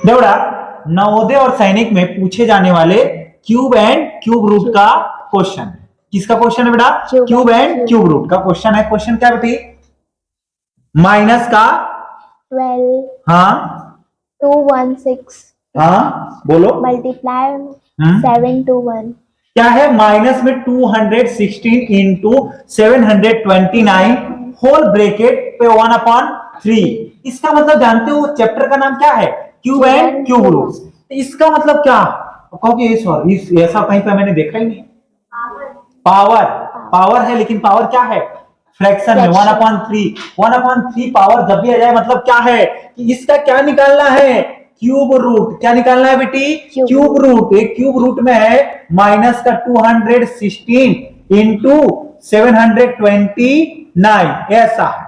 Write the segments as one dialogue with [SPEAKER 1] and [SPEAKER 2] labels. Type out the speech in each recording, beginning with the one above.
[SPEAKER 1] बेवड़ा, नवोदय और सैनिक में पूछे जाने वाले क्यूब एंड क्यूब रूट का क्वेश्चन। किसका क्वेश्चन है बेटा? क्यूब एंड क्यूब रूट का क्वेश्चन है। क्वेश्चन क्या बेटी? माइनस का
[SPEAKER 2] 12
[SPEAKER 1] हाँ
[SPEAKER 2] 216
[SPEAKER 1] हाँ बोलो
[SPEAKER 2] मल्टीप्लाई 7 to 1।
[SPEAKER 1] क्या है? माइनस में 216 इंटू 729 होल ब्रेकेट पे 1/3। इसका मतलब जानते हो चैप्टर का नाम क्या है? Cube and cube root. इसका मतलब क्या? कहोगे सॉरी ऐसा कहीं पे मैंने देखा ही नहीं। पावर, पावर है, लेकिन पावर क्या है? फ्रैक्शन में 1/3। 1/3 पावर जब भी आ जाए मतलब क्या है कि इसका क्या निकालना है? Cube root. क्या निकालना है बेटी? Cube root. एक क्यूब रूट में है माइनस का 216 इंटू 729, ऐसा है।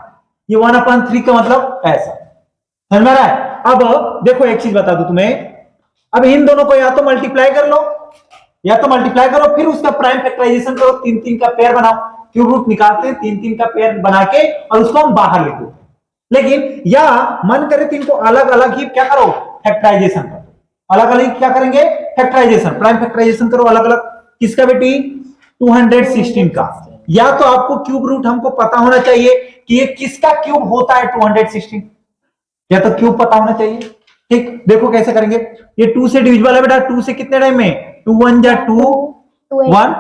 [SPEAKER 1] ये 1/3 का मतलब ऐसा। समझ में आ रहा है? अब देखो एक चीज बता दूं तुम्हें, अब इन दोनों को या तो मल्टीप्लाई कर लो, या तो मल्टीप्लाई करो फिर उसका प्राइम फैक्टराइजेशन करो, 3-3 का पेयर बनाओ। क्यूब रूट निकालते हैं 3-3 का पेयर बना के और उसको हम बाहर लिख देते हैं। लेकिन या मन करे तो इनको अलग अलग ही क्या करो? फैक्टराइजेशन करो। अलग अलग क्या करेंगे? फैक्टराइजेशन, प्राइम फैक्टराइजेशन करो अलग अलग। किसका बेटी? 216 का। या तो आपको क्यूब रूट हमको पता होना चाहिए कि ये किसका क्यूब होता है 216, या तो क्यूब पता होना चाहिए। ठीक, देखो कैसे करेंगे। ये 2 से डिविजिबल है बेटा। 2 से कितने टाइम में? 2 1 जा 2 1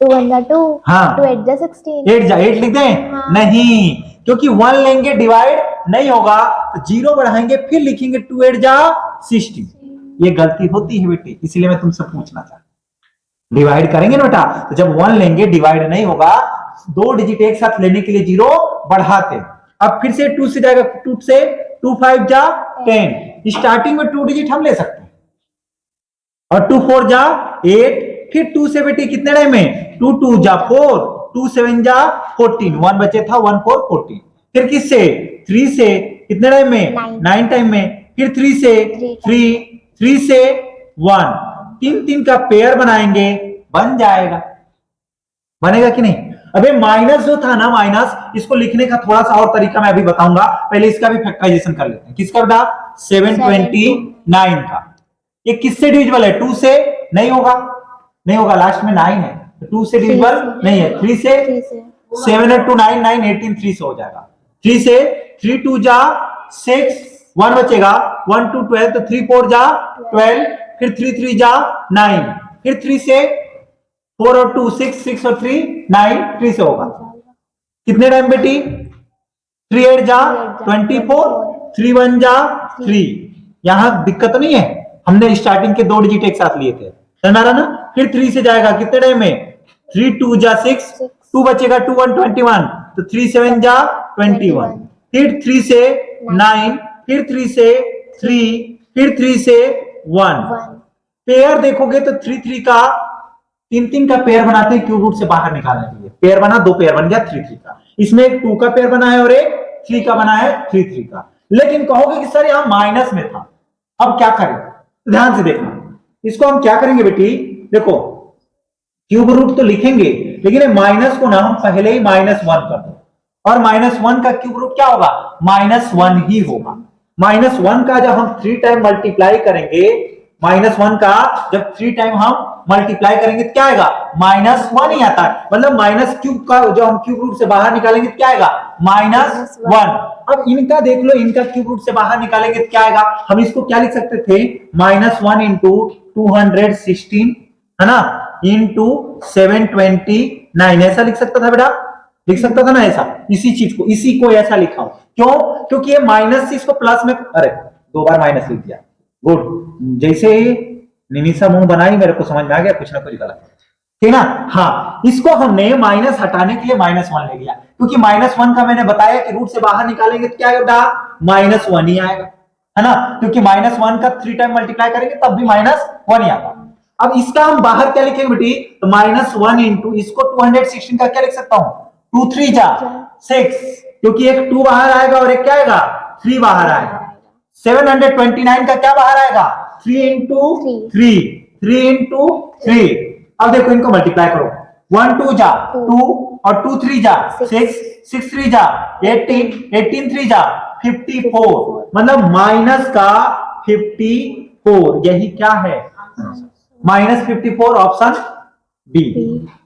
[SPEAKER 2] 2 1 जा 2
[SPEAKER 1] हाँ
[SPEAKER 2] 2 8 जा 16
[SPEAKER 1] 8 जा 8 लिख दें?
[SPEAKER 2] हाँ।
[SPEAKER 1] नहीं, क्योंकि 1 लेंगे डिवाइड नहीं होगा तो 0 बढ़ाएंगे फिर लिखेंगे 2 8 जा 16। ये गलती होती है बेटी, इसलिए मैं तुमसे पूछना चाहता। डिवाइड करेंगे ना बेटा, तो जब 1 लेंगे डिवाइड नहीं होगा, 2 डिजिट एक साथ लेने के लिए 0 बढ़ाते। अब फिर से 2 से जाएगा, 2 से 2 5 जा 10। स्टार्टिंग में 2 डिजिट हम ले सकते हैं और 2 4 जा 8। फिर 2 से बेटी कितने टाइम में? 2 2 जा 4, 2 7 जा 14, 1 बचे था 1 4 14। फिर किससे? 3 से कितने टाइम में? 9 टाइम में। फिर 3 से 3 से 1, 3-3 का पेयर बनाएंगे, बन जाएगा। बनेगा कि नहीं? अबे माइनस जो था ना, माइनस, इसको लिखने का थोड़ा सा और तरीका मैं अभी बताऊंगा। पहले इसका भी फैक्टराइजेशन कर लेते हैं। किसका बेटा? 729 का। ये किससे डिविजिबल है? 2 से नहीं होगा, नहीं होगा, लास्ट में 9 है तो 2 से डिविजिबल नहीं है। 3 से 7 और 2 9 9 18, 3 से हो जाएगा। 3 से 3 2 जा 6, 1 बचेगा, 1 2 12 तो 3 4 जा 12। फिर 3 3 जा 9। फिर 3 से 4 और 2 6, 6 और 3 9, 3 से होगा। कितने टाइम बेटी? 3 8 जा 24, 3 1 जा 3। यहां दिक्कत नहीं है, हमने स्टार्टिंग के 2 डिजिट एक साथ लिए थे, समझ आ रहा ना? फिर 3 से जाएगा कितने टाइम में? 3 2 जा 6, 2 बचेगा 2 1 21 तो 3 7 जा 21। फिर 3 से 9, फिर 3 से 3, फिर 3 से 1। पेयर देखोगे तो 3 3 का 3-3 का पेयर बनाते हैं क्यूब रूट से बाहर निकालने के लिए। पेयर बना, 2 पेयर बन गया 3 3 का। इसमें एक 2 का पेयर बना है और एक 3 का बना है, 3 3 का। लेकिन कहोगे कि सर यहां माइनस में था, अब क्या करें? ध्यान से देखना, इसको हम क्या करेंगे बेटी? देखो क्यूब रूट तो लिखेंगे, लेकिन माइनस को ना हम पहले ही -1 कर दो, और -1 का क्यूब रूट क्या होगा? -1 ही होगा। -1 का जब हम 3 टाइम मल्टीप्लाई करेंगे, -1 का जब 3 टाइम हम मल्टीप्लाई करेंगे तो क्या आएगा? -1 ही आता है। मतलब माइनस क्यूब का जो हम क्यूब रूट से बाहर निकालेंगे तो क्या आएगा? -1। अब इनका देख लो, इनका क्यूब रूट से बाहर निकालेंगे तो क्या आएगा? हम इसको क्या लिख सकते थे? -1 इंटू 216 है ना, इंटू 729, ऐसा लिख सकता था बेटा? लिख सकता था ना ऐसा? इसी चीज को, इसी को ऐसा लिखा हूं। क्यों? क्योंकि ये माइनस से इसको प्लस में, अरे 2 बार माइनस लिख दिया। गुड, जैसे निमिषा मुंह बनाई मेरे को समझ में आ गया कुछ ना कुछ गलत, ठीक ना? हाँ, इसको हमने माइनस हटाने के लिए -1 ले लिया, क्योंकि -1 का मैंने बताया कि रूट से बाहर निकालेंगे तो क्या आएगा? -1 ही आएगा, है ना? क्योंकि -1 का 3 टाइम मल्टीप्लाई करेंगे तब भी -1 ही आता। अब इसका हम बाहर क्या लिखेंगे बेटी? तो -1 इंटू इसको 216 का क्या लिख सकता हूं? 2 3 जा 6, क्योंकि एक 2 बाहर आएगा और एक क्या आएगा? 3 बाहर आएगा। 729 का क्या बाहर आएगा? 3 इंटू 3 3 इंटू 3। अब देखो इनको मल्टीप्लाई करो, 1 2 जा 2, और 2 3 जा 6, 6 3 जा 18, 18 3 जा 54, मतलब माइनस का 54, यही क्या है -54, ऑप्शन बी।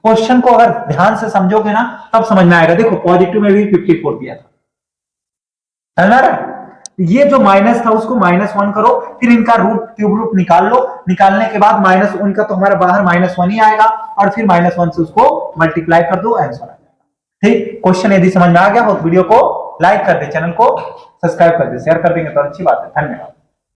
[SPEAKER 1] क्वेश्चन को अगर ध्यान से समझोगे ना तब समझ में आएगा। देखो पॉजिटिव में भी 54 दिया था, समझ आ रहा है? ये जो माइनस था उसको -1 करो, फिर इनका रूट क्यूब रूट निकाल लो, निकालने के बाद माइनस उनका तो हमारा बाहर -1 ही आएगा, और फिर -1 से उसको मल्टीप्लाई कर दो, आंसर आ जाएगा। ठीक, क्वेश्चन यदि समझ में आ गया हो तो वीडियो को लाइक कर दे, चैनल को सब्सक्राइब कर दे, शेयर कर देंगे तो अच्छी बात है। धन्यवाद।